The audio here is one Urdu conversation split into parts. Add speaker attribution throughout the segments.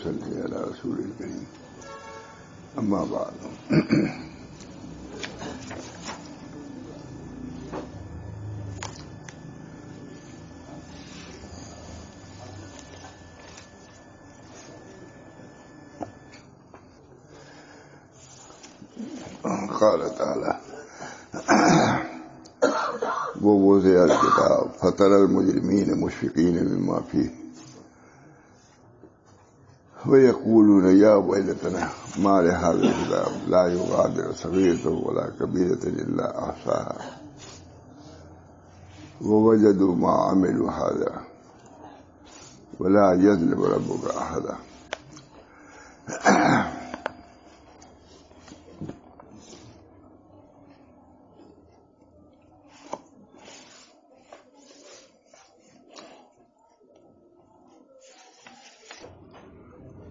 Speaker 1: وصلی علی رسول الکریم اما بعد قال تعالی ووضع الكتاب فترى المجرمين مشفقين مما فيه ويقولون يا ويلتنا ما لهذا الكتاب لا يغادر صغيرة ولا كبيرة إلا أحصاها ووجدوا ما عملوا حاضرا ولا يظلم ربك أحدا.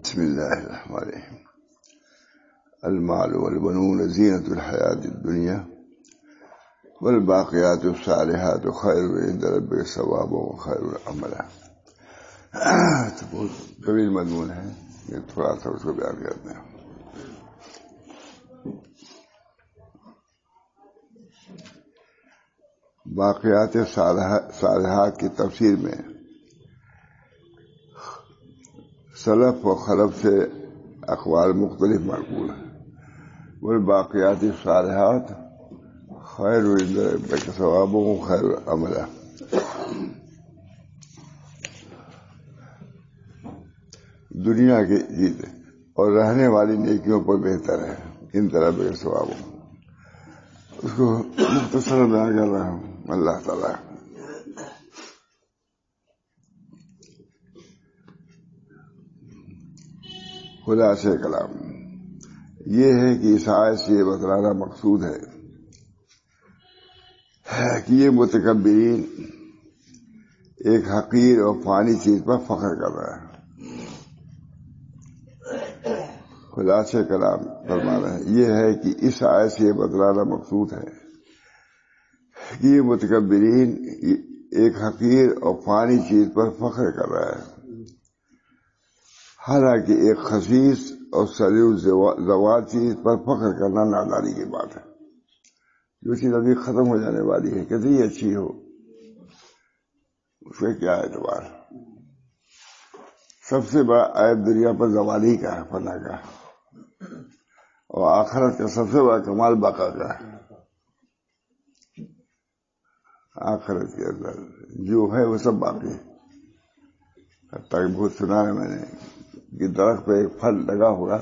Speaker 1: بسم الله الرحمن الرحيم. المال والبنون زينة الحياة الدنيا والباقيات الصالحات خير عند ربك ثوابا وخير عملا. تو بہت طویل مضمون ہے، یہ تھوڑا سا اس کو بیان کرتے ہیں. باقیات صالحات کی تفسیر میں سلف و خلف سے اقوال مختلف منقول ہیں. والباقیات الصالحات خیر عند ربک ثوابا وخیر عملا. دنیا کی چیز اور رہنے والی نیکیوں پر بہتر ہے ان طرح بے ثواب. اس کو مختصر بیان کر رہا ہوں. اللہ تعالیٰ خدا سے کلام یہ ہے کہ اس آیت سے یہ بتلانا مقصود ہے کہ یہ متکبرین ایک حقیر اور فانی چیز پر فخر کر رہا ہے. خدا سے کلام فرمانا ہے یہ ہے کہ اس آیت سے یہ بتلانا مقصود ہے کہ یہ متکبرین ایک حقیر اور فانی چیز پر فخر کر رہا ہے، حالانکہ ایک خسیس اور سریع زوال چیز پر فخر کرنا نادانی کی بات ہے. جو چیز ابھی ختم ہو جانے والی ہے کتنی اچھی ہو اس کا کیا اعتبار. سب سے بڑا عیب دنیا پر زوالی کا ہے، فنا کا، اور آخرت کا سب سے بڑا کمال بقا کا ہے. آخرت کے اندر جو ہے وہ سب باقی ہے. حتیٰ کہ بہت سنا ہے میں نے کہ درخت پہ ایک پھل لگا ہوا،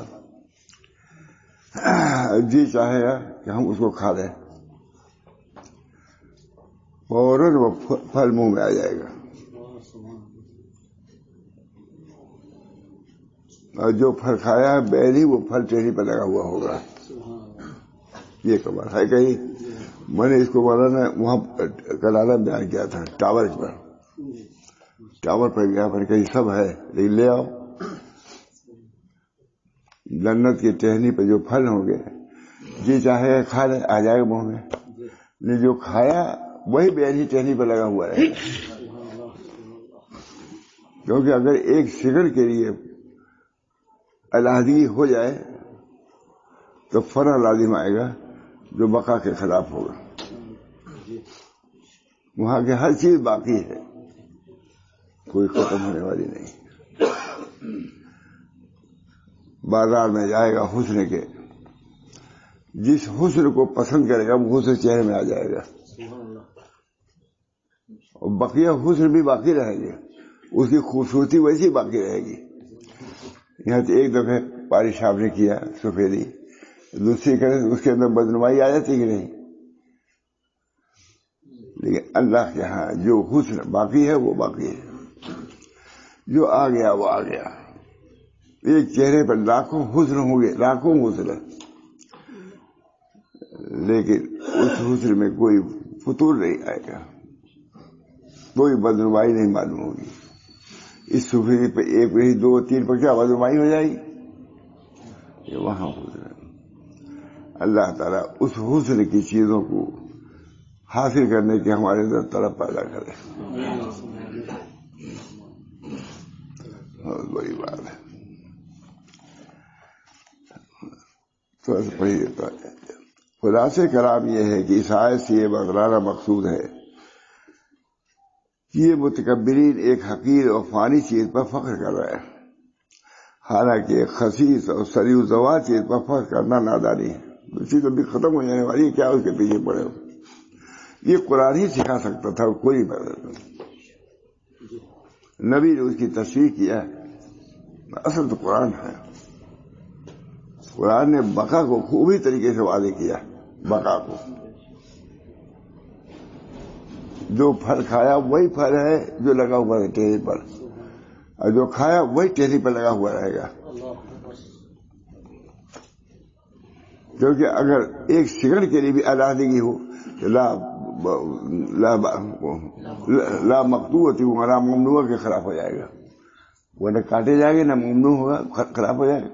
Speaker 1: جی چاہے گا کہ ہم اس کو کھا لیں، فوراً وہ پھل منہ میں آ جائے گا، اور جو پھل کھایا ہے بیل ہی وہ پھل ٹہنی پہ لگا ہوا ہوگا. یہ کمال ہے. کہیں میں نے اس کو مولانا وہاں کلانا بیان کیا تھا ٹاور پر گیا، پر کہیں سب ہے لیکن لے آؤ. جنت کی ٹہنی پہ جو پھل ہوں گے جی چاہے کھا لے، آ جائے گا منہ میں، لیکن جو کھایا وہی بیل ہی ٹہنی پہ لگا ہوا ہے. کیونکہ اگر ایک سیکنڈ کے لیے علیحدگی ہو جائے تو فنا لازم آئے گا جو بقا کے خلاف ہوگا. وہاں کی ہر چیز باقی ہے، کوئی ختم ہونے والی نہیں. بازار میں جائے گا حسن کے، جس حسن کو پسند کرے گا وہ حسن چہرے میں آ جائے گا، اور بقیہ حسن بھی باقی رہیں گے، اس کی خوبصورتی ویسی باقی رہے گی. یہاں تو ایک دفعہ پاری صاحب نے کیا سفیدی، دوسری کرے اس کے اندر بدنمائی آ جاتی کہ نہیں. لیکن اللہ کے ہاں جو حسن باقی ہے وہ باقی ہے، جو آ گیا وہ آ گیا. ایک چہرے پر لاکھوں حسن ہوں گے، لاکھوں حسن، لیکن اس حسن میں کوئی فطور نہیں آئے گا، کوئی بدنمائی نہیں معلوم ہوگی. اس سفیدی پہ ایک نہیں دو تین پر کیا بدنمائی ہو جائے گی؟ یہ وہاں حسن. اللہ تعالیٰ اس حسن کی چیزوں کو حاصل کرنے کی ہمارے اندر طلب پیدا کرے. بہت بڑی بات ہے. تھوڑا سا پڑھی دیتا ہے. خلاصے کلام یہ ہے کہ اس آیت سے یہ بتلانا مقصود ہے کہ یہ متکبرین ایک حقیر اور فانی چیز پر فخر کر رہے ہیں، حالانکہ ایک خسیس اور سریع زوال چیز پر فخر کرنا نادانی ہے. چیز ابھی ختم ہو جانے والی ہے، کیا اس کے پیچھے پڑے ہو؟ یہ قرآن ہی سکھا سکتا تھا، کوئی نبی نے اس کی تشریح کیا ہے. اصل تو قرآن ہے. قرآن نے بقا کو خوبی طریقے سے واضح کیا. بقا کو جو پھل کھایا وہی پھل ہے جو لگا ہوا ہے ٹہنی پر، اور جو کھایا وہی ٹہنی پر لگا ہوا رہے گا. کیونکہ اگر ایک سیکنڈ کے لیے بھی علیحدگی ہو تو لا مقطوعۃ ولا ممنوع کے خلاف ہو جائے گا. وہ نہ کاٹے جائے گا نہ ممنوع ہوگا، خلاف ہو جائے گا.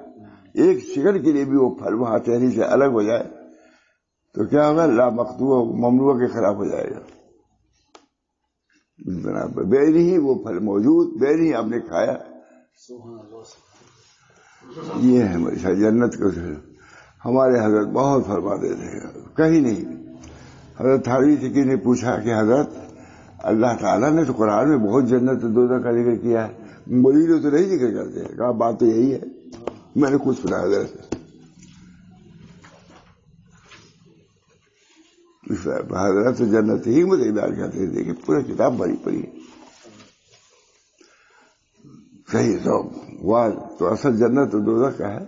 Speaker 1: ایک سیکنڈ کے لیے بھی وہ پھل وہاں ٹہنی سے الگ ہو جائے تو کیا ہوگا؟ لا مقطوع ممنوع کے خلاف ہو جائے گا. بے نہیں وہ پھل موجود، بے نہیں آپ نے کھایا. یہ ہے ہماری جنت کو. ہمارے حضرت بہت فرماتے تھے، کہیں نہیں. حضرت تھانوی سے کسی نے پوچھا کہ حضرت اللہ تعالیٰ نے تو قرآن میں بہت جنت دوزخ کا ذکر کیا ہے، مولوی لوگ تو نہیں ذکر کرتے. کہا بات تو یہی ہے، میں نے خود سنا حضرت سے. حضرت تو جنت ہی مجھے بیان کرتے تھے کہ پورا کتاب بڑی پڑی صحیح تو اصل جنت تو دوزخ کا ہے.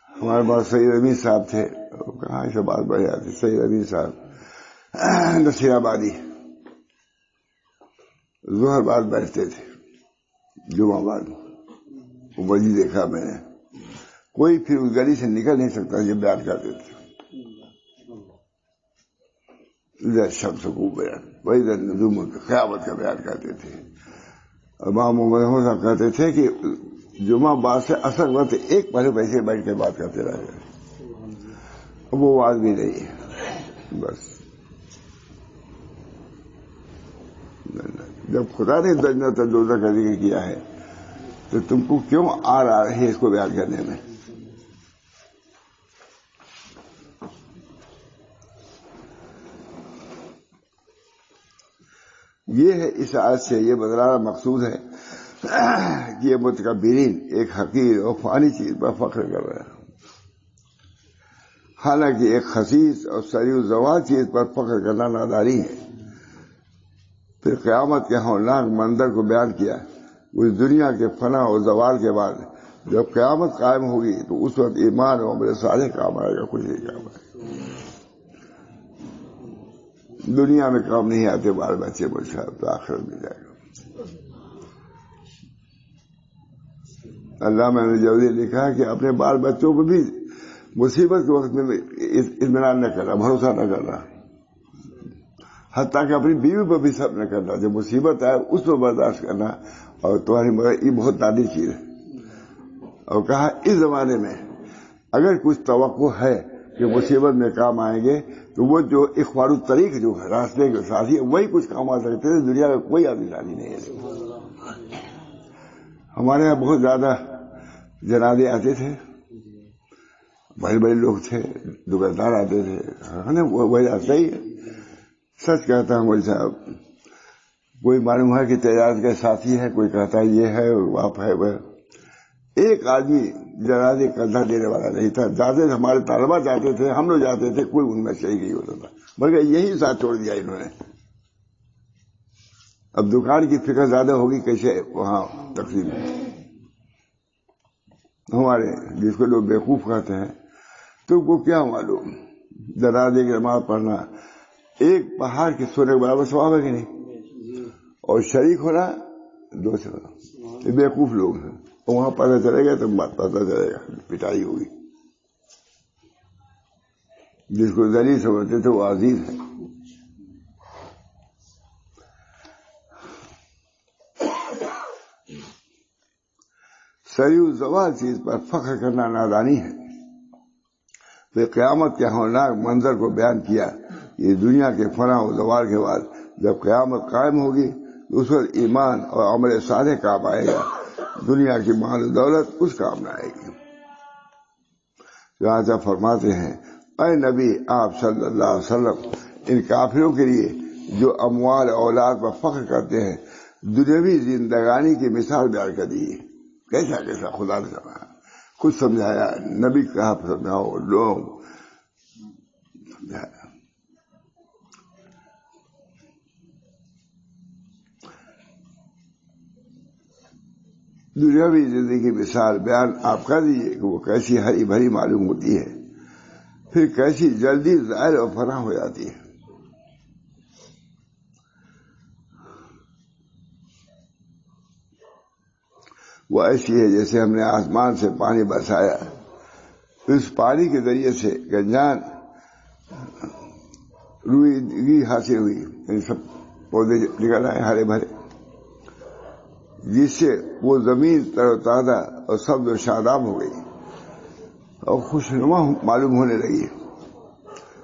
Speaker 1: ہمارے پاس سید امین صاحب تھے، کہاں سے بات بڑھ جاتی. سید امین صاحب نصیر آبادی، ظہر بعد بیٹھتے تھے جمعہ بعد. وہ وجہ دیکھا میں نے، کوئی پھر اس گلی سے نکل نہیں سکتا یہ بیان کرتے تھے. ادھر شمس کو بیان، وہی ادھر نجوم قیامت کا بیان کرتے تھے. امام محمد صاحب کہتے تھے کہ جمعہ بعد سے اصل وقت ایک پہلے پیسے بیٹھ کے بات کرتے رہ گئے. وہ بات بھی نہیں ہے. بس جب خدا نے جنت اور دوزخ کا ذکر کیا ہے تو تم کو کیوں آ رہا ہے اس کو بیان کرنے میں؟ یہ ہے اس آیت سے یہ بتلانا مقصود ہے کہ یہ متکبرین ایک حقیر اور فانی چیز پر فخر کر رہے ہیں، حالانکہ ایک خسیس اور سریع زوال چیز پر فخر کرنا نادانی ہے. پھر قیامت کے ہولناک منظر کو بیان کیا. اس دنیا کے فنا اور زوال کے بعد جب قیامت قائم ہوگی تو اس وقت ایمان اور عمل صالح کام آئے گا، کچھ نہیں کام آئے گا. دنیا میں کام نہیں آتے بال بچے بچہ، تو آخرت میں جائے گا. علامہ نے جوزی لکھا کہ اپنے بال بچوں کو بھی مصیبت کے وقت میں اطمینان نہ کرنا، بھروسہ نہ کرنا، حتیٰ کہ اپنی بیوی پر بھی صبر نہ کرنا. جب مصیبت آئے اس کو برداشت کرنا، اور تمہاری مگر یہ بہت نادر چیز ہے. اور کہا اس زمانے میں اگر کچھ توقع ہے کہ مصیبت میں کام آئیں گے تو وہ جو اخبار الطریق جو ہے راستے کے ساتھی ہے وہی کچھ کام آ سکتے ہیں. دنیا میں کوئی آدمی نہیں ہے. ہمارے یہاں بہت زیادہ جنازے آتے تھے، بڑے بڑے لوگ تھے، دکاندار آتے تھے. وہی صحیح ہے، سچ کہتا ہوں مول صاحب. کوئی معلوم ہے کہ تجارت کا ساتھی ہے، کوئی کہتا ہے یہ ہے آپ ہے وہ. ایک آدمی جنازے کندھا دینے والا نہیں تھا. جاتے ہمارے طالبات جاتے تھے، ہم لوگ جاتے تھے، کوئی ان میں صحیح نہیں ہوتا تھا. بلکہ یہی ساتھ چھوڑ دیا انہوں نے. اب دکان کی فکر زیادہ ہوگی کیسے وہاں تقسیم. ہمارے جس کو لوگ بیوقوف کہتے ہیں تو کو کیا معلوم جنازے کی نماز پڑھنا ایک پہاڑ کے سونے کے برابر ثواب ہے کہ نہیں، اور شریک ہونا دو سے ہونا. یہ بیوقوف لوگ ہیں. وہاں پتہ چلے گا تو بات پتہ چلے گا، پٹائی ہوگی. جس کو ذلیل سمجھتے تھے وہ عزیز ہے. سریع زوال چیز پر فخر کرنا نادانی ہے. پھر قیامت کے ہولناک منظر کو بیان کیا. یہ دنیا کے فنا و زوال کے بعد جب قیامت قائم ہوگی تو اس وقت ایمان اور عمل صالح کام آئے گا. دنیا کی مال و دولت کچھ کام نہ آئے گی. چنانچہ فرماتے ہیں اے نبی آپ صلی اللہ علیہ وسلم ان کافروں کے لیے جو اموال اولاد پر فخر کرتے ہیں دنیاوی زندگانی کی مثال بیان کر دی. کیسا کیسا خدا نے سمجھایا, خود سمجھایا, نبی کہا سمجھاؤ, لوگ سمجھایا. دنیاوی زندگی کی مثال بیان آپ کر دیجیے کہ وہ کیسی ہری بھری معلوم ہوتی ہے, پھر کیسی جلدی ظاہر اور فنا ہو جاتی ہے. وہ ایسی ہے جیسے ہم نے آسمان سے پانی برسایا, اس پانی کے ذریعے سے گنجان روئی حاصل ہوئی, ان سب پودے نکل آئے ہرے بھرے, جس سے وہ زمین تر و تازہ اور سبز و شاداب ہو گئی اور خوشنما معلوم ہونے لگی.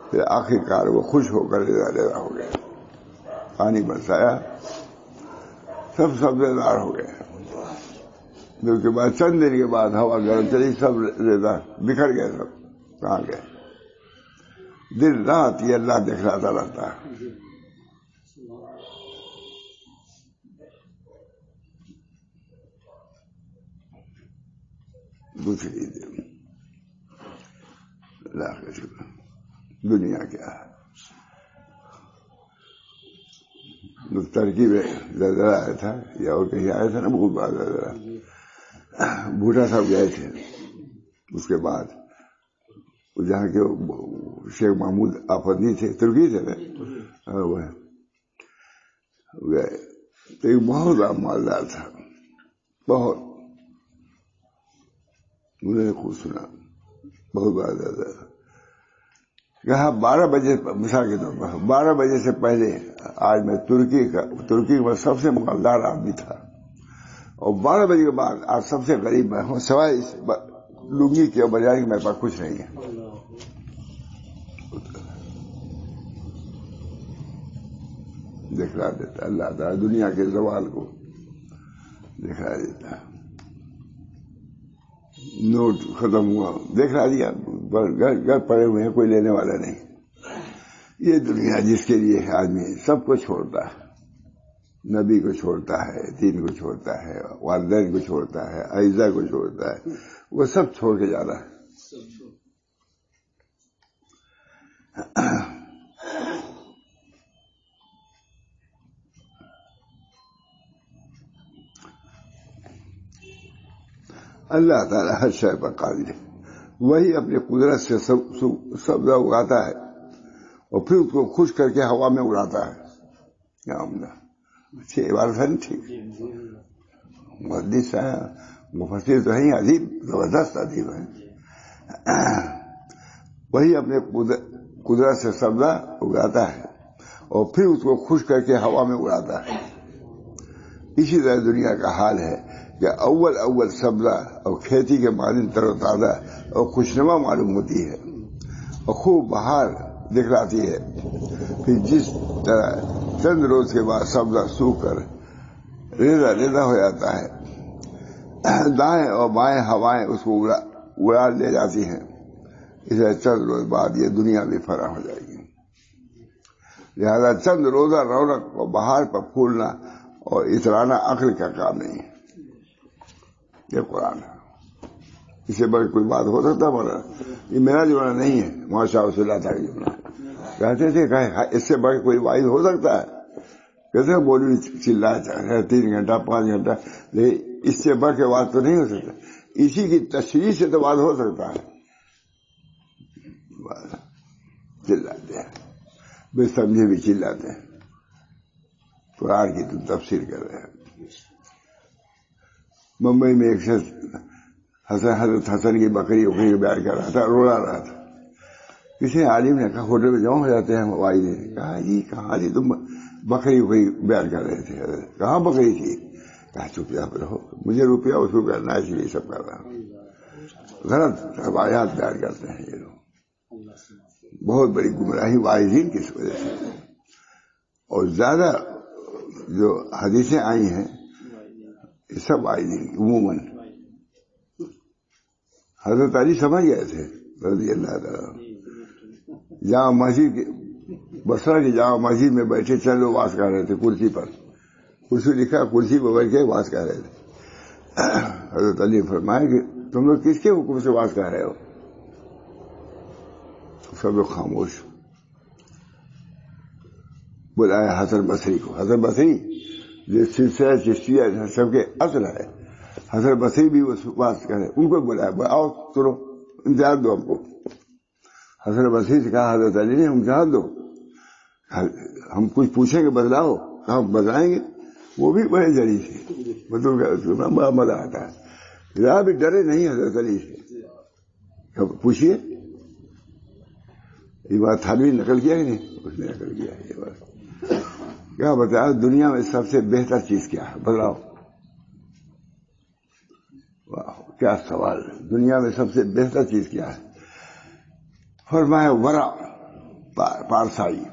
Speaker 1: پھر آخر کار وہ خوش ہو کر ریزا ہو گیا. پانی برسایا, سب سبزیدار ہو گئے. جو کے بعد چند دن کے بعد ہوا گرم چلی, سب ریزا بکھر گئے. سب کہاں گئے؟ دن رات یہ اللہ دکھلاتا رہتا ہے. دوسری دن اللہ کا شکر. دنیا کیا ہے, ترکی میں زلزلہ آیا تھا یا اور کہیں آیا تھا نا, بہت بڑا زلزلہ. بھوٹا صاحب گئے تھے. اس کے بعد جہاں کے شیخ محمود آفندی تھے, ترکی سے نا, وہ گئے تو ایک بہت بڑا مالدار تھا, بہت, انہوں نے خوب سنا, بہت بڑا زیادہ تھا. کہا 12 بجے, مثال کے طور پر 12 بجے سے پہلے آج میں ترکی میں سب سے مالدار آدمی تھا, اور 12 بجے کے بعد آج سب سے غریب میں ہوں, سوائے اس لنگی کے بجائے کہ میرے پاس کچھ نہیں ہے. دکھلا دیتا اللہ تعالیٰ دنیا کے زوال کو دکھلا دیتا. نوٹ ختم ہوا, دیکھا دیا, گھر پڑے ہوئے ہیں, کوئی لینے والا نہیں. یہ دنیا جس کے لیے آدمی سب کو چھوڑتا ہے, نبی کو چھوڑتا ہے, دین کو چھوڑتا ہے, والدین کو چھوڑتا ہے, اعزا کو چھوڑتا ہے, وہ سب چھوڑ کے جانا ہے. اللہ تعالیٰ ہر شے پر قادر ہے. وہی اپنی قدرت سے سبزہ اگاتا ہے اور پھر اس کو خوش کر کے ہوا میں اڑاتا ہے. کیا عمدہ اچھی عبارت ہے نا. ٹھیک, محدث ہے, مفسر تو ہے, عجیب زبردست ادیب ہے. وہی اپنے قدرت سے سبزہ اگاتا ہے اور پھر اس کو خوش کر کے ہوا میں اڑاتا ہے. اسی طرح دنیا کا حال ہے کہ اول سبزہ اور کھیتی کے مانند تر و تازہ اور خوشنما معلوم ہوتی ہے اور خوب بہار دکھلاتی ہے. پھر جس طرح چند روز کے بعد سبزہ سوکھ کر ریزا ہو جاتا ہے, دائیں اور بائیں ہوائیں اس کو اڑا لے جاتی ہیں, اسے چند روز بعد یہ دنیا بھی فنا ہو جائے گی. لہذا چند روزہ رونق اور بہار پر پھولنا اور اترانا عقل کا کام نہیں ہے. یہ قرآن ہے, اسے بڑی کوئی بات ہو سکتا ہے؟ یہ میرا جملہ نہیں ہے, ماشاء اللہ کا جملہ. کہتے تھے کہ اس سے بڑی کوئی واحد ہو سکتا ہے؟ کیسے بولی چلائے 3 گھنٹہ 5 گھنٹہ, لیکن اس سے بڑھ کے بات تو نہیں ہو سکتا. اسی کی تشریح سے تو بات ہو سکتا ہے. چلاتے ہیں, بے سمجھے بھی چلاتے ہیں. قرآن کی تم تفسیر کر رہے ہیں. ممبئی میں ایک شخص حضرت حسن کی بکری بیان کر رہا تھا, رولا رہا تھا. کسی عالم نے کہا ہوٹل میں جمع ہو جاتے ہیں, وائی نے کہا جی کہاں جی تم بکری بیان کر رہے تھے, کہاں بکری تھی؟ کہا چپ رہو, مجھے روپیہ وصول کرنا ہے اس لیے سب کر رہا ہوں. غلط روایات بیان کرتے ہیں یہ لوگ. بہت بڑی گمراہی واعظین کی وجہ سے. اور زیادہ جو حدیثیں آئی ہیں یہ سب واعظین عموماً. حضرت علی سمجھ گئے تھے رضی اللہ تعالیٰ جامع مسجد بصرہ کی جامع مسجد میں بیٹھے چند لوگ واز کر رہے تھے کرسی پر، کرسی لکھا، کرسی پر بیٹھ کے واز کر رہے تھے۔ حضرت علی فرمایا کہ تم لوگ کس کے حکم سے واز کر رہے ہو؟ سب لوگ خاموش۔ بلایا حسن بصری کو، حسن بصری جو سلسلہ چشتیہ سب کے اصل ہے، حسن بصری بھی وہ واز کر رہے، ان کو بلایا، آؤ سنو، امتحان دو ہم کو۔ حسن بصری سے کہا حضرت علی نے امتحان دو، ہم کچھ پوچھیں گے بتلاؤ، ہم بتائیں گے۔ وہ بھی بڑے جری تھے، مطلب بڑا مزہ آتا ہے، ذرا بھی ڈرے نہیں حضرت علی سے۔ پوچھیے، یہ بات تھانوی نقل کیا کہ نہیں؟ اس نے نقل کیا یہ بات۔ کیا بتایا دنیا میں سب سے بہتر چیز کیا ہے بتلاؤ؟ واہ کیا سوال، دنیا میں سب سے بہتر چیز کیا ہے؟ فرمایا ورع، پارسائی۔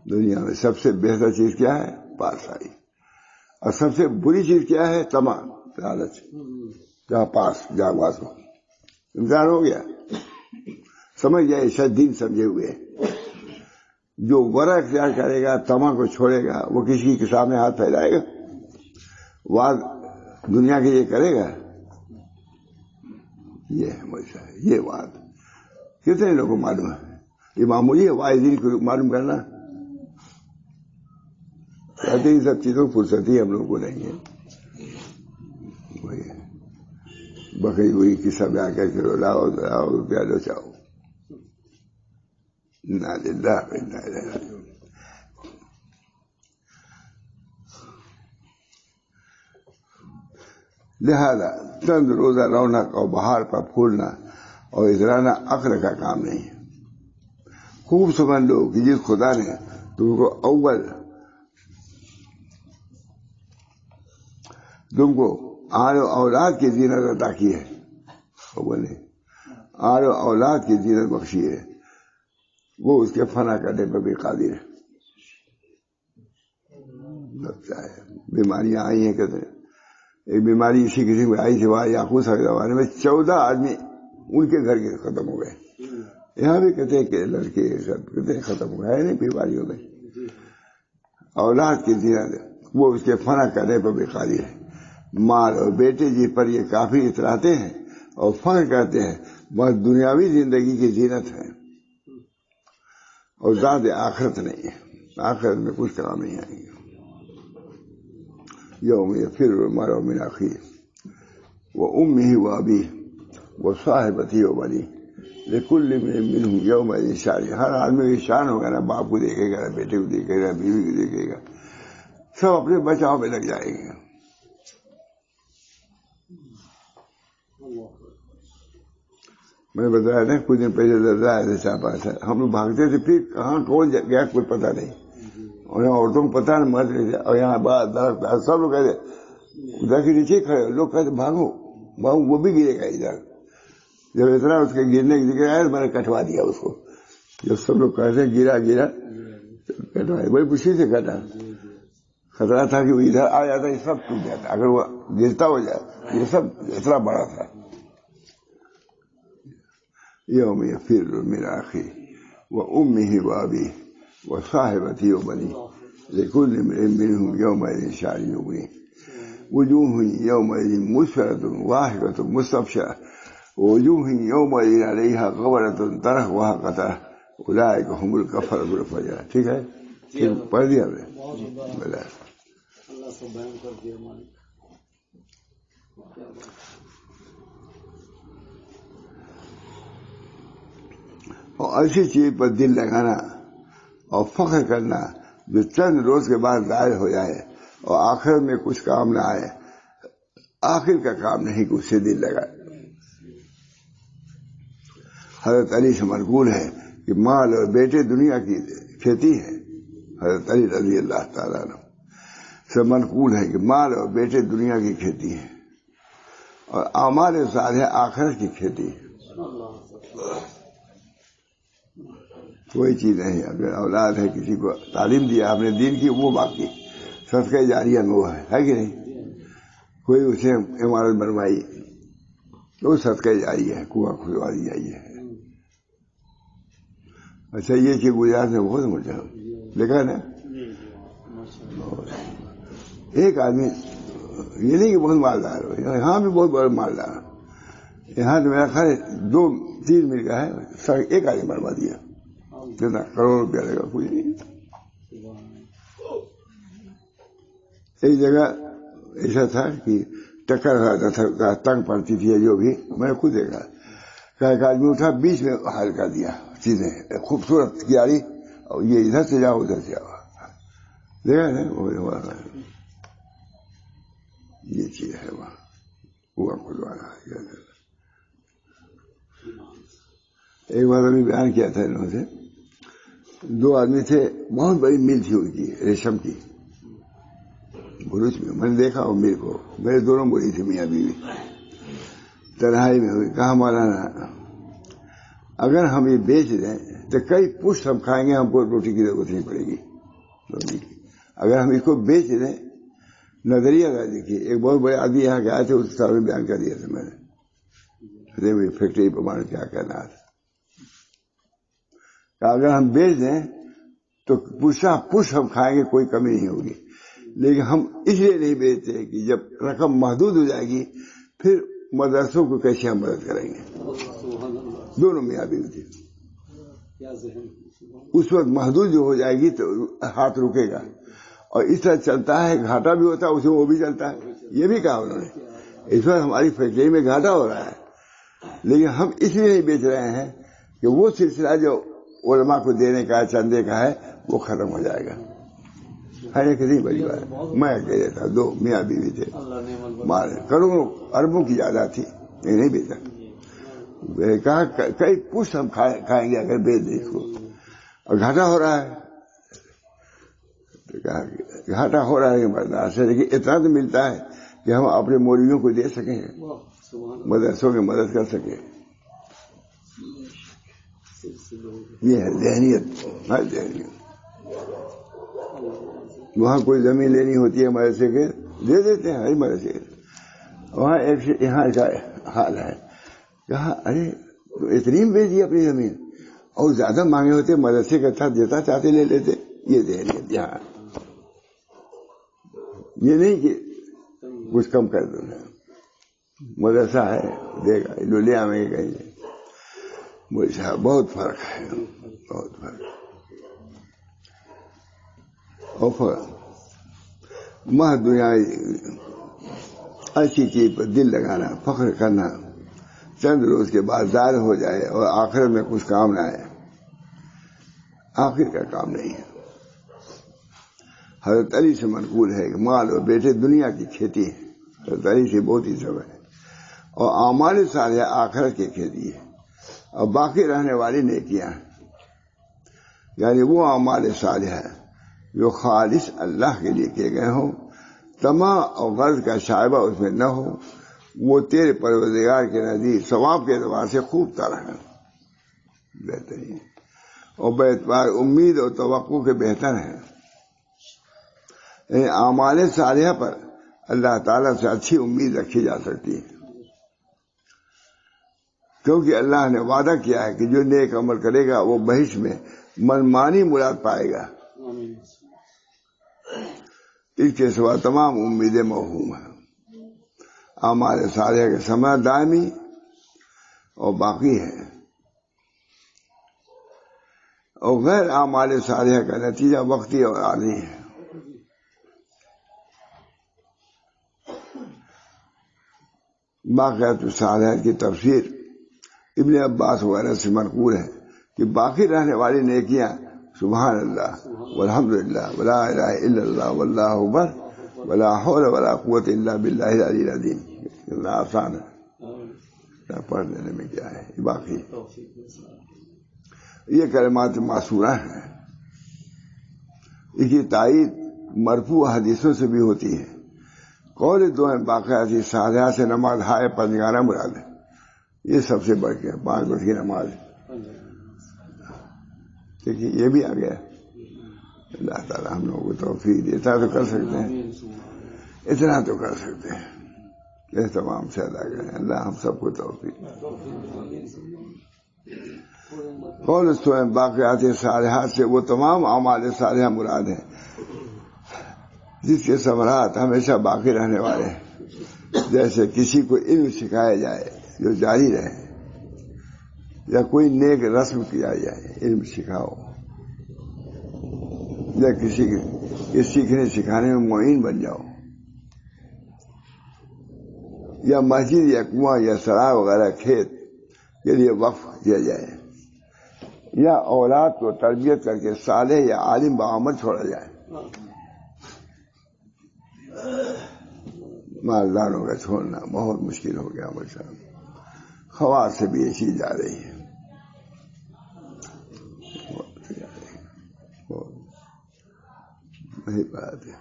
Speaker 1: دنیا میں سب سے بہتر چیز کیا ہے؟ پارسائی۔ اور سب سے بری چیز کیا ہے؟ طمع، لالچ۔ جہاں پاس جہاں پاس ہو، امتحان ہو گیا، سمجھ گئے، شاید دین سمجھے ہوئے۔ جو ورع اختیار کرے گا، طمع کو چھوڑے گا، وہ کسی کے سامنے ہاتھ پھیلائے گا، وعد دنیا کے یہ کرے گا؟ یہ ہے مجھے یہ بات کتنے لوگوں کو معلوم ہے؟ یہ معمولی ہے واعظین کو معلوم کرنا؟ کہتے ہیں سب چیزوں کی فرصتی ہم لوگوں کو نہیں ہے۔ وہی بکری وہی قصہ بیان کر کے لاؤ لاؤ روپیہ لو چاہو، انا للہ و انا الیہ راجعون۔ لہذا چند روزہ رونق اور بہار پر پھولنا اور ادرانا عقل کا کام نہیں ہے۔ خوب سمجھ لو کہ جس خدا نے تم کو آل و اولاد کی زینت عطا کی ہے، بولے آل و اولاد کی زینت بخشی ہے، وہ اس کے فنا کرنے پر بھی قادر ہے۔ بیماریاں آئی ہیں، کہتے ہیں ایک بیماری اسی قسم میں آئی تھی وہاں یعقوب صاحب کے زمانے میں، 14 آدمی ان کے گھر کے ختم ہو گئے۔ یہاں بھی کہتے ہیں کہ لڑکے سب کہتے ہیں ختم ہو گئے، نہیں بیماریوں میں۔ اولاد کی زینت وہ اس کے فنا کرنے پر بھی قادر ہے۔ مال اور بیٹے جس پر یہ کافی اتراتے ہیں اور فخر کرتے ہیں، بس دنیاوی زندگی کی زینت ہے اور ذات آخرت نہیں ہے، آخرت میں کچھ کام نہیں آئیں گے۔ یوم یفر المرء من اخیہ وامہ وابیہ وصاحبتہ وبنیہ لکل امرئ منہم یومئذ شأن۔ ہر آدمی کی شان ہوگا نا، باپ کو دیکھے گا، بیٹے کو دیکھے گا، بیوی کو دیکھے گا، سب اپنے بچاؤ میں لگ جائیں گے۔ میں نے بتایا تھا کچھ دن پہلے درجہ ایسے چاپا تھا، ہم لوگ بھاگتے تھے، پھر کہاں کون گیا کوئی پتہ نہیں، اور یہاں عورتوں کو پتہ نہیں مرد نہیں، اور یہاں درخت سب لوگ کہتے ادھر کے نیچے کھڑے، لوگ کہتے بھاگو بھاگو، وہ بھی گرے گا ادھر۔ جب اتنا اس کے گرنے کی ذکر آیا تو میں نے کٹوا دیا اس کو، جب سب لوگ کہتے گرا گرا کٹوایا، بڑی خوشی سے کٹا، خطرہ تھا کہ وہ ادھر آ جاتا یہ سب ٹوٹ جاتا، اگر وہ گرتا ہو جائے، یہ سب اتنا بڑا تھا۔ یوم یفر من اخیہ وامہ وابیہ وصاحبتہ وبنیہ لکل امرئ منہم یومئذ شأن یغنیہ وجوہ یومئذ مسفرۃ ضاحکۃ مستبشرۃ ووجوہ یومئذ علیہا غبرۃ ترہقها قترہ اولئک هم الکفرۃ الفجرہ۔ ٹھیک ہے، پڑھ دیا ہم نے؟
Speaker 2: اللہ سے بیان کر دیا مالک۔
Speaker 1: اور ایسی چیز پر دل لگانا اور فخر کرنا جو چند روز کے بعد ظاہر ہو جائے اور آخر میں کچھ کام نہ آئے، آخر کا کام نہیں کہ اس سے دل لگائے۔ حضرت علی سے منقول ہے کہ مال اور بیٹے دنیا کی کھیتی ہے۔ حضرت علی رضی اللہ تعالیٰ عنہ سے منقول ہے کہ مال اور بیٹے دنیا کی کھیتی ہے اور اعمال صالحہ آخرت کی کھیتی ہے۔ کوئی چیز نہیں، اگر اولاد ہے، کسی کو تعلیم دیا آپ نے دین کی، وہ باقی صدقہ جاریہ میں وہ ہے کہ نہیں؟ کوئی اسے عمارت بنوائی، وہ صدقہ جاری ہے، کنواں کھدوانی جاری ہے. اچھا یہ کہ گجرات میں بہت مجھے دیکھا نا، ایک آدمی یہ نہیں کہ بہت مالدار ہو، یہاں بھی بہت بڑا مالدار، یہاں تو میرا خیال 2-3 میل کا ہے، سڑک ایک آدمی بنوا دیا، کتنا کروڑ روپیہ لگا، کچھ نہیں. ایک جگہ ایسا تھا کہ ٹکر رہتا تھا، تنگ پڑتی تھی جو بھی، میں خود دیکھا کہ ایک آدمی اٹھا بیچ میں حل کر دیا چیزیں، خوبصورت کیاری، اور یہ ادھر سے جاؤ ادھر سے جاؤ، دیکھا نا یہ چیز ہے وہاں کنواں کھدوانا. ایک بار ابھی بیان کیا تھا انہوں سے، 2 آدمی تھے، بہت بڑی مل تھی ان کی ریشم کی بھروچ میں، میں نے دیکھا وہ مل کو، میرے دونوں بڑی تھی میاں بیوی، تنہائی میں ہوئی. کہا مولانا اگر ہم یہ بیچ دیں تو کئی پشت ہم کھائیں گے، ہم کو روٹی کی ضرورت نہیں پڑے گی روٹی کی. اگر ہم اس کو بیچ دیں، نظریہ تھا. دیکھیے ایک بہت بڑے آدمی یہاں کے آئے تھے، اس سال میں بیان کر دیا تھا میں نے فیکٹری پر مان کیا کہنا تھا. اگر ہم بیچ دیں تو پش ہم کھائیں گے، کوئی کمی نہیں ہوگی. لیکن ہم اس لیے نہیں بیچتے کہ جب رقم محدود ہو جائے گی پھر مدرسوں کو کیسے ہم مدد کریں گے. دونوں میاں بیوی تھے. اس وقت محدود جو ہو جائے گی تو ہاتھ رکے گا، اور اس طرح چلتا ہے، گھاٹا بھی ہوتا ہے اس میں، وہ بھی چلتا ہے. یہ بھی کہا انہوں نے، اس وقت ہماری فیکٹری میں گھاٹا ہو رہا ہے، لیکن ہم اس لیے نہیں بیچ رہے ہیں کہ وہ سلسلہ جو علماء کو دینے کا چندے کا ہے وہ ختم ہو جائے گا. ہے کتنی بڑی بات. میں اکیلے تھا، 2 میاں بیوی تھے، مارے کروڑوں اربوں کی جائیداد تھی، نہیں بیچا. کہا کئی پشت ہم کھائیں گے اگر بیچ دیں اس کو، اور گھاٹا ہو رہا ہے. گھاٹا ہو رہا ہے برداشت ہے، لیکن اتنا تو ملتا ہے کہ ہم اپنے مولویوں کو دے سکیں، مدرسوں کی مدد کر سکیں. یہ ہے ذہنیت. وہاں کوئی زمین لینی ہوتی ہے مدرسے کے، دے دیتے ہیں ہر مدرسے. وہاں ایک یہاں کا حال ہے، کہا ارے اتنی بیچ دی اپنی زمین، اور زیادہ مانگے ہوتے مدرسے کا تھا، دیتا چاہتے لے لیتے. یہ ذہنیت یہاں، یہ نہیں کہ کچھ کم کر دو، مدرسہ ہے دے گا، لو لے آئیں گے کہیں گے. بہت فرق ہے، بہت فرق. اور ماہ دنیا اچھی چیز پر دل لگانا، فخر کرنا، چند روز کے بعد ظاہر ہو جائے اور آخر میں کچھ کام نہ آئے، آخر کا کام نہیں ہے. حضرت علی سے منقول ہے کہ مال اور بیٹے دنیا کی کھیتی ہے. حضرت علی سے بہت ہی سب ہے. اور اعمال صالحہ آخرت کی کھیتی ہے، اور باقی رہنے والی نیکیاں ہیں. یعنی وہ اعمال صالحہ جو خالص اللہ کے لیے کیے گئے ہوں، طمع اور غرض کا شائبہ اس میں نہ ہو، وہ تیرے پروردگار کے نزدیک ثواب کے اعتبار سے خوب تر ہیں، بہترین، اور باعتبار امید اور توقع کے بہتر ہیں. یعنی اعمال صالحہ پر اللہ تعالیٰ سے اچھی امید رکھی جا سکتی ہے، کیونکہ اللہ نے وعدہ کیا ہے کہ جو نیک عمل کرے گا وہ بہشت میں منمانی مراد پائے گا. اس کے سوا تمام امیدیں موہوم ہیں. اعمال صالحہ کے ثمرہ دائمی اور باقی ہے، اور غیر اعمال صالحہ کا نتیجہ وقتی اور عارضی ہے. باقیات الصالحات کی تفسیر ابن عباس وغیرہ سے منقول ہے کہ باقی رہنے والی نیکیاں سبحان اللہ والحمد للہ ولا الہ الا اللہ واللہ اکبر ولا حول ولا قوت الا باللہ العلی العظیم. اتنا آسان ہے، پڑھ لینے میں کیا ہے. باقی یہ کلمات معصورہ ہیں، اس کی تائید مرفوع حدیثوں سے بھی ہوتی ہے. قول دو باقیات صالحہ سے نماز ہائے پنجگانہ مراد ہے. یہ سب سے بڑھ کے 5 وقت کی نماز ہے. دیکھیے یہ بھی آ گیا. اللہ تعالیٰ ہم لوگوں کو توفیق دیتا تو کر سکتے ہیں، اتنا تو کر سکتے ہیں. اہتمام سے ادا کریں. اللہ ہم سب کو توفیق. قول سورہ باقیات صالحات سے وہ تمام اعمال صالحہ مراد ہیں جس کے ثمرات ہمیشہ باقی رہنے والے ہیں. جیسے کسی کو علم سکھایا جائے جو جاری رہے, یا کوئی نیک رسم کیا جائے, علم سکھاؤ, یا کسی کے سیکھنے سکھانے میں معین بن جاؤ, یا مسجد یا کنواں یا سرائے وغیرہ کھیت کے لیے وقف کیا جائے, یا اولاد کو تربیت کر کے صالح یا عالم بعمل چھوڑا جائے. مالداروں کا چھوڑنا بہت مشکل ہو گیا بچہ. خواص سے بھی یہ چیز جا رہی ہے. وہی بات ہے.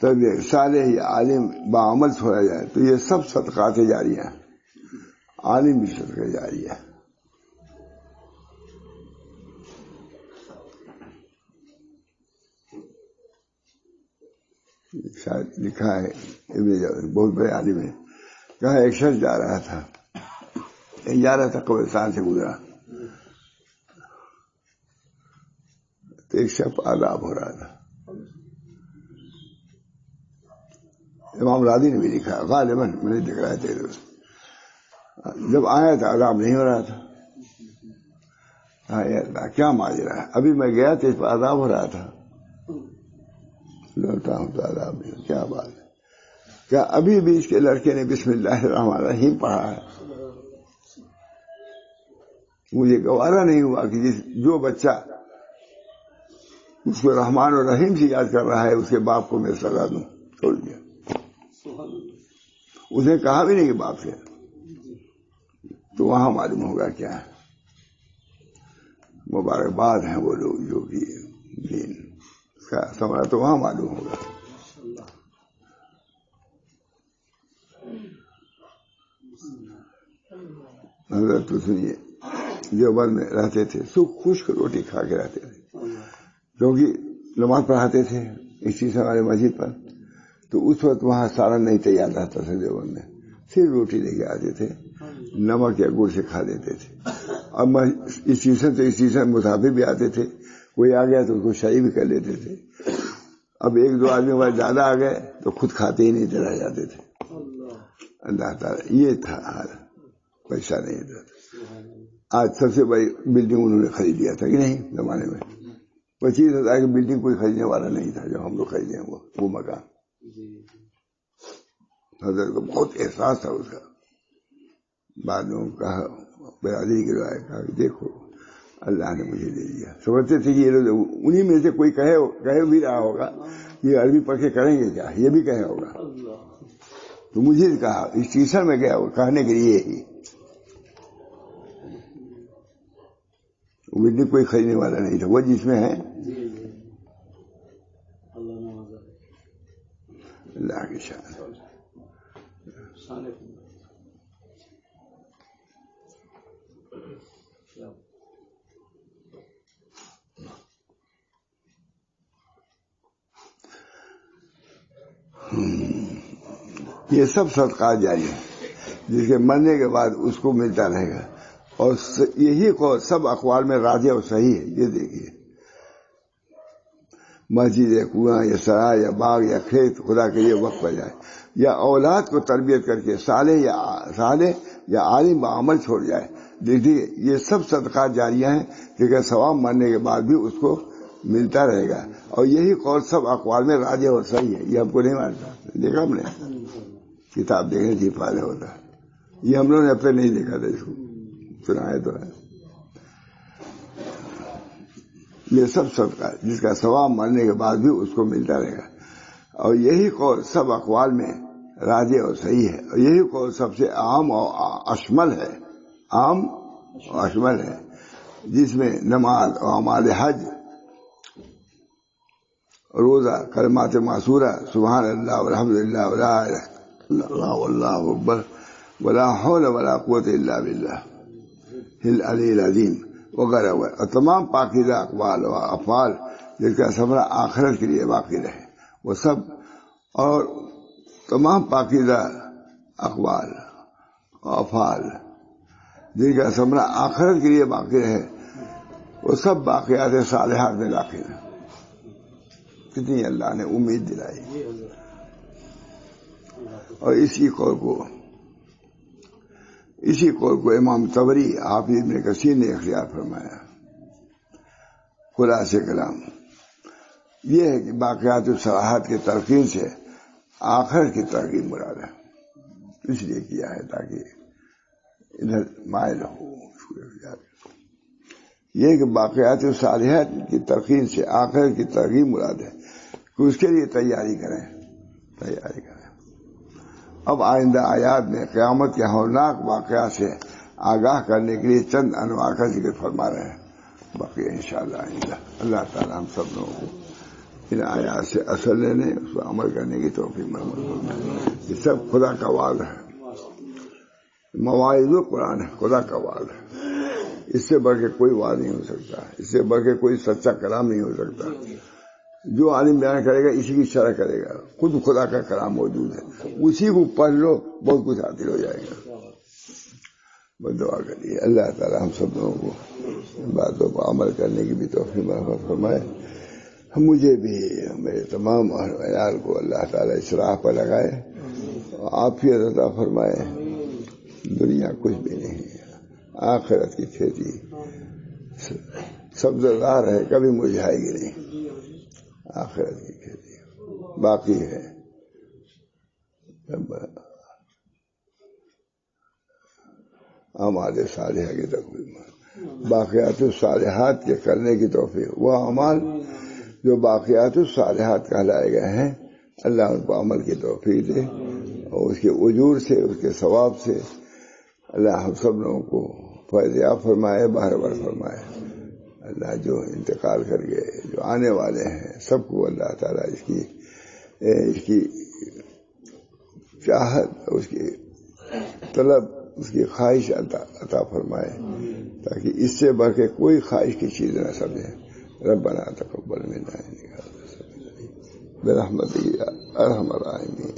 Speaker 1: تب یہ صالح یا عالم بعمل چھوڑا جائے تو یہ سب صدقات جاریہ ہیں. عالم بھی صدقہ جاریہ ہے. شاید لکھا ہے بہت بڑے عالم ہے, کہا ایک شخص جا رہا تھا قبرستان سے گزرا تو ایک شخص آداب ہو رہا تھا. امام راضی نے بھی لکھا غالباً میں نے دیکھ رہا تھا, جب آیا تھا آداب نہیں ہو رہا تھا. اللہ کیا ماجرا ہے, ابھی میں گیا تو اس پر آداب ہو رہا تھا, لوٹا ہوں تو آداب نہیں. کیا بات ہے, کیا ابھی بھی اس کے لڑکے نے بسم اللہ الرحمن الرحیم پڑھا ہے؟ مجھے گوارا نہیں ہوا کہ جو بچہ اس کو رحمان اور رحیم سے یاد کر رہا ہے اس کے باپ کو میں سزا دوں. چھوڑ دیا. اسے کہا بھی نہیں کہ باپ سے, تو وہاں معلوم ہوگا کیا ہے. مبارکباد ہیں وہ لوگ جو کہ دین کا ثمرہ تو وہاں معلوم ہوگا. حضرت تو سنیے دیوبند میں رہتے تھے, خشک روٹی کھا کے رہتے تھے, کیونکہ نماز پڑھاتے تھے اسی سے ہمارے مسجد پر. تو اس وقت وہاں سالن نہیں تیار رہتا تھا دیوبند میں, صرف روٹی لے کے آتے تھے, نمک یا گڑ سے کھا دیتے تھے. اب اسٹیشن سے اسٹیشن مسافر بھی آتے تھے, کوئی آ گیا تو اس کو شاہی بھی کر لیتے تھے. اب ایک دو آدمی بعد زیادہ آ گئے تو خود کھاتے ہی نہیں رہ جاتے تھے. اللہ تعالیٰ یہ تھا حال, پیسہ نہیں تھا. آج سب سے بڑی بلڈنگ انہوں نے خرید لیا تھا کہ نہیں زمانے میں. 25,000 کی بلڈنگ کوئی خریدنے والا نہیں تھا جو ہم لوگ خریدے وہ مکان. حضرت کو بہت احساس تھا اس کا. بعد میں کہا برادری کے لوگ کہا کہ دیکھو اللہ نے مجھے دے دیا. سمجھتے تھے کہ یہ لوگ انہی میں سے کوئی کہے بھی رہا ہوگا یہ عربی پڑھ کے کریں گے کیا, یہ بھی کہے ہوگا. تو مجھے کہا اسٹیشن میں گیا وہ کہنے کے لیے ہی, بلڈنگ کوئی خریدنے والا نہیں تھا, وہ جس میں ہے اللہ کی شان. یہ سب صدقات جاری ہیں جس کے مرنے کے بعد اس کو ملتا رہے گا. اور یہی قول سب اقوال میں راجح اور صحیح ہے. یہ دیکھیے مسجد یا کنواں یا سرائے یا باغ یا کھیت خدا کے لیے وقف ہو جائے, یا اولاد کو تربیت کر کے صالح یا عالم بعمل چھوڑ جائے. دیکھیے یہ سب صدقات جاریہ ہیں کہ ثواب مرنے کے بعد بھی اس کو ملتا رہے گا. اور یہی قول سب اقوال میں راجح اور صحیح ہے. یہ ہم کو نہیں مانتا, دیکھا ہم نے کتاب دیکھنے سے فائدہ ہوتا ہے. یہ ہم لوگوں نے اب تک نہیں دیکھا تھا, اس کو سنایا تو ہے. یہ سب صدقہ جس کا ثواب مرنے کے بعد بھی اس کو ملتا رہے گا. اور یہی قول سب اقوال میں راجح اور صحیح ہے. اور یہی قول سب سے عام اور اشمل ہے, عام اور اشمل ہے, جس میں نماز اور اعمال حج, روزہ, کلمات معصورہ, سبحان اللہ والحمدللہ ولا الہ الا اللہ واللہ اکبر ولا حول ولا قوت الا باللہ العلی العظیم وغیرہ اور تمام پاکیزہ اقوال و افعال جس کا ثمرہ آخرت کے لیے باقی رہے، وہ سب، اور تمام پاکیزہ اقوال و افعال جن کا ثمرہ آخرت کے لیے باقی رہے، وہ سب باقیات صالحات میں داخل ہیں۔ کتنی اللہ نے امید دلائی، اور اسی قول کو امام طبری حافظ ابن کثیر نے اختیار فرمایا۔ خلاصہ کلام یہ ہے کہ باقیات الصالحات کی تلقین سے آخرت کی ترغیب مراد ہے، اس لیے کیا ہے تاکہ ادھر مائل ہو۔ یہ کہ باقیات الصالحات کی تلقین سے آخرت کی ترغیب مراد ہے کہ اس کے لیے تیاری کریں۔ اب آئندہ آیات میں قیامت کے ہولناک واقعات سے آگاہ کرنے کے لیے چند انواع کا ذکر فرما رہے ہیں۔ باقی انشاءاللہ آئندہ اللہ تعالی ہم سب لوگوں کو ان آیات سے اثر لینے، اس پر عمل کرنے کی توفیق فرمائے۔ یہ سب خدا کا وعد ہے، مواعظ القرآن ہے، خدا کا وعد ہے۔ اس سے بڑھ کے کوئی وعد نہیں ہو سکتا، اس سے بڑھ کے کوئی سچا کلام نہیں ہو سکتا۔ جو عالم بیان کرے گا اسی کی شرح کرے گا، خود خدا کا کلام موجود ہے، اسی کو پڑھ لو بہت کچھ حاصل ہو جائے گا۔ بس دعا کریے اللہ تعالی ہم سب لوگوں کو باتوں پر عمل کرنے کی بھی توفیق فرمائے، مجھے بھی میرے تمام عیال کو اللہ تعالی اس راہ پر لگائے، عافیت عطا فرمائے۔ دنیا کچھ بھی نہیں ہے، آخرت کی کھیتی سبزدار ہے، کبھی مرجھائے گی نہیں۔ آخرت کی کھیتی باقی ہے، اعمال صالحہ کی توفیق، باقیات الصالحات کے کرنے کی توفیق۔ وہ اعمال جو باقیات الصالحات کہلائے گئے ہیں، اللہ ان کو عمل کی توفیق دے، اور اس کے اجور سے، اس کے ثواب سے اللہ ہم سب لوگوں کو فیضیاب فرمائے، بہرور فرمائے۔ اللہ جو انتقال کر گئے، جو آنے والے ہیں، سب کو اللہ تعالیٰ اس کی چاہت، اس کی طلب، اس کی خواہش عطا فرمائے، تاکہ اس سے بڑھ کے کوئی خواہش کی چیز نہ سمجھے۔ ربنا تقبل منا برحمتک یا ارحم الراحمین۔